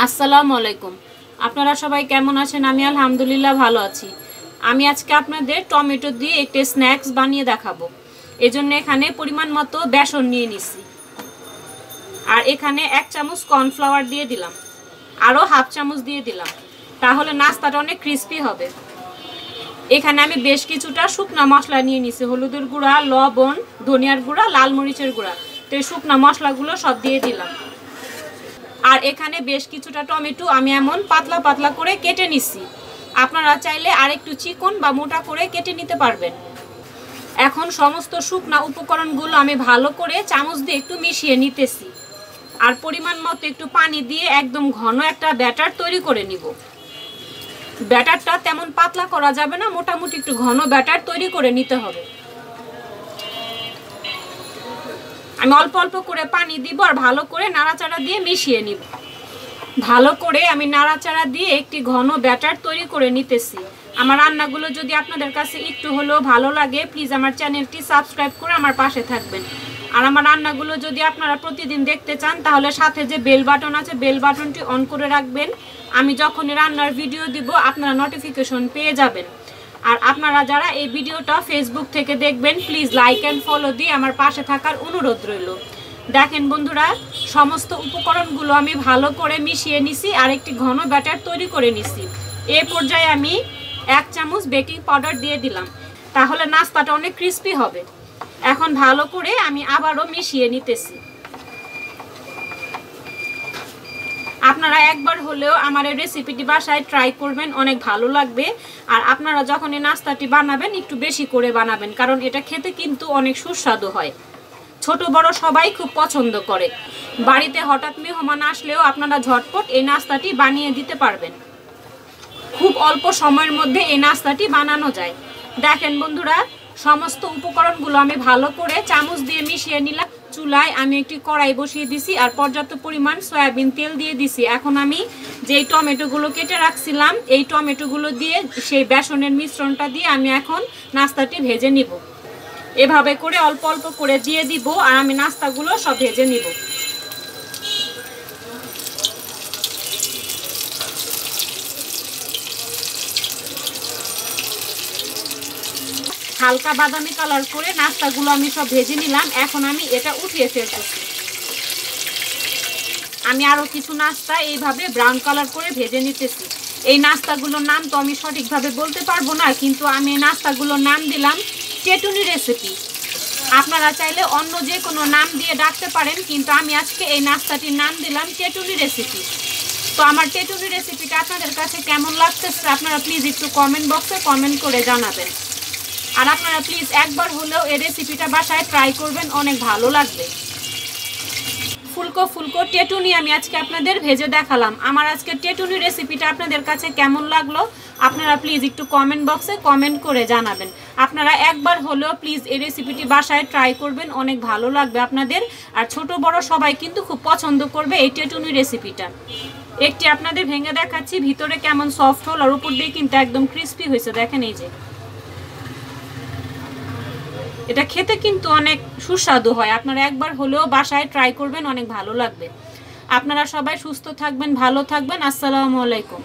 আসসালামু আলাইকুম। আপনারা সবাই কেমন আছেন? আমি আলহামদুলিল্লাহ ভালো আছি। আমি আজকে আপনাদের টমেটো দিয়ে একটা স্ন্যাক্স বানিয়ে দেখাবো। এজন্য এখানে পরিমাণ মতো বেসন নিয়ে নিছি, আর এখানে 1 চামচ কর্নফ্লাওয়ার দিয়ে দিলাম, আরও হাফ চামচ দিয়ে দিলাম, তাহলে নাস্তাটা অনেক ক্রিস্পি হবে। এখানে আমি বেশ কিছুটা শুকনো মশলা নিয়ে নিছি, হলুদের গুঁড়া, লবণ, ধনিয়ার গুঁড়া, লাল মরিচের গুঁড়া। তো এই শুকনো মশলাগুলো সব দিয়ে দিলাম। আর এখানে বেশ কিছুটা টমেটো আমি এমন পাতলা পাতলা করে কেটে নিছি। আপনারা চাইলে আরেকটু চিকন বা মোটা করে কেটে নিতে পারবেন। এখন সমস্ত শুকনা উপকরণগুলো আমি ভালো করে চামচ দিয়ে একটু মিশিয়ে নিতেছি, আর পরিমাণ মতো একটু পানি দিয়ে একদম ঘন একটা ব্যাটার তৈরি করে নিব। ব্যাটারটা তেমন পাতলা করা যাবে না, মোটামুটি একটু ঘন ব্যাটার তৈরি করে নিতে হবে। আমি অল্প অল্প করে পানি দিব আর ভালো করে নাড়াচাড়া দিয়ে মিশিয়ে নিব। ভালো করে আমি নাড়াচাড়া দিয়ে একটি ঘন ব্যাটার তৈরি করে নিতেছি। আমার রান্নাগুলো যদি আপনাদের কাছে একটু হলেও ভালো লাগে, প্লিজ আমার চ্যানেলটি সাবস্ক্রাইব করে আমার পাশে থাকবেন। আর আমার রান্নাগুলো যদি আপনারা প্রতিদিন দেখতে চান, তাহলে সাথে যে বেল বাটন আছে, বেল বাটনটি অন করে রাখবেন। আমি যখনই রান্নার ভিডিও দিব আপনারা নোটিফিকেশন পেয়ে যাবেন। আর আপনারা যারা এই ভিডিওটা ফেসবুক থেকে দেখবেন, প্লিজ লাইক অ্যান্ড ফলো দিয়ে আমার পাশে থাকার অনুরোধ রইল। দেখেন বন্ধুরা, সমস্ত উপকরণগুলো আমি ভালো করে মিশিয়ে নিছি আর একটি ঘন ব্যাটার তৈরি করে নিছি। এই পর্যায়ে আমি 1 চামচ বেকিং পাউডার দিয়ে দিলাম, তাহলে নাস্তাটা অনেক ক্রিস্পি হবে। এখন ভালো করে আমি আবারও মিশিয়ে নিতেছি। আপনারা একবার হলেও আমার এই রেসিপিটি বাসায় ট্রাই করবেন, অনেক ভালো লাগবে। আর আপনারা যখন এই নাস্তাটি বানাবেন একটু বেশি করে বানাবেন, কারণ এটা খেতে কিন্তু অনেক সুস্বাদু হয়। ছোট বড় সবাই খুব পছন্দ করে। বাড়িতে হঠাৎ মেহমান আসলেও আপনারা ঝটপট এই নাস্তাটি বানিয়ে দিতে পারবেন। খুব অল্প সময়ের মধ্যে এই নাস্তাটি বানানো যায়। দেখেন বন্ধুরা, সমস্ত উপকরণগুলো আমি ভালো করে চামচ দিয়ে মিশিয়ে নিলাম। চুলায় আমি একটি কড়াই বসিয়ে দিছি আর পর্যাপ্ত পরিমাণ সয়াবিন তেল দিয়ে দিছি। এখন আমি যেই টমেটোগুলো কেটে রাখছিলাম, এই টমেটোগুলো দিয়ে সেই বেসনের মিশ্রণটা দিয়ে আমি এখন নাস্তাটি ভেজে নিব। এভাবে করে অল্প অল্প করে দিয়ে দিব আর আমি নাস্তাগুলো সব ভেজে নিব। হালকা বাদামি কালার করে নাস্তাগুলো আমি সব ভেজে নিলাম। এখন আমি এটা উঠিয়ে ফেলতেছি। আমি আরও কিছু নাস্তা এইভাবে ব্রাউন কালার করে ভেজে নিতেছি। এই নাস্তাগুলোর নাম তো আমি সঠিকভাবে বলতে পারবো না, কিন্তু আমি এই নাস্তাগুলোর নাম দিলাম টেটুনি রেসিপি। আপনারা চাইলে অন্য যে কোনো নাম দিয়ে ডাকতে পারেন, কিন্তু আমি আজকে এই নাস্তাটির নাম দিলাম টেটুনি রেসিপি। তো আমার টেটুনি রেসিপিটা আপনাদের কাছে কেমন লাগতেছে আপনারা প্লিজ একটু কমেন্ট বক্সে কমেন্ট করে জানাবেন। আর আপনারা প্লিজ একবার হলেও এই রেসিপিটা বাসায় ট্রাই করবেন, অনেক ভালো লাগবে। ফুলকো ফুলকো টেটুনি আমি আজকে আপনাদের ভেজে দেখালাম। আমার আজকে টেটুনি রেসিপিটা আপনাদের কাছে কেমন লাগলো আপনারা প্লিজ একটু কমেন্ট বক্সে কমেন্ট করে জানাবেন। আপনারা একবার হলেও প্লিজ এই রেসিপিটি বাসায় ট্রাই করবেন, অনেক ভালো লাগবে আপনাদের। আর ছোট বড় সবাই কিন্তু খুব পছন্দ করবে এই টেটুনি রেসিপিটা। একটি আপনাদের ভেঙে দেখাচ্ছি, ভিতরে কেমন সফট হল আর উপর দিয়ে কিন্তু একদম ক্রিস্পি হয়েছে। দেখেন এই যে, এটা খেতে কিন্তু অনেক সুস্বাদু হয়। আপনারা একবার হলেও বাসায় ট্রাই করবেন, অনেক ভালো লাগবে। আপনারা সবাই সুস্থ থাকবেন, ভালো থাকবেন। আসসালামু আলাইকুম।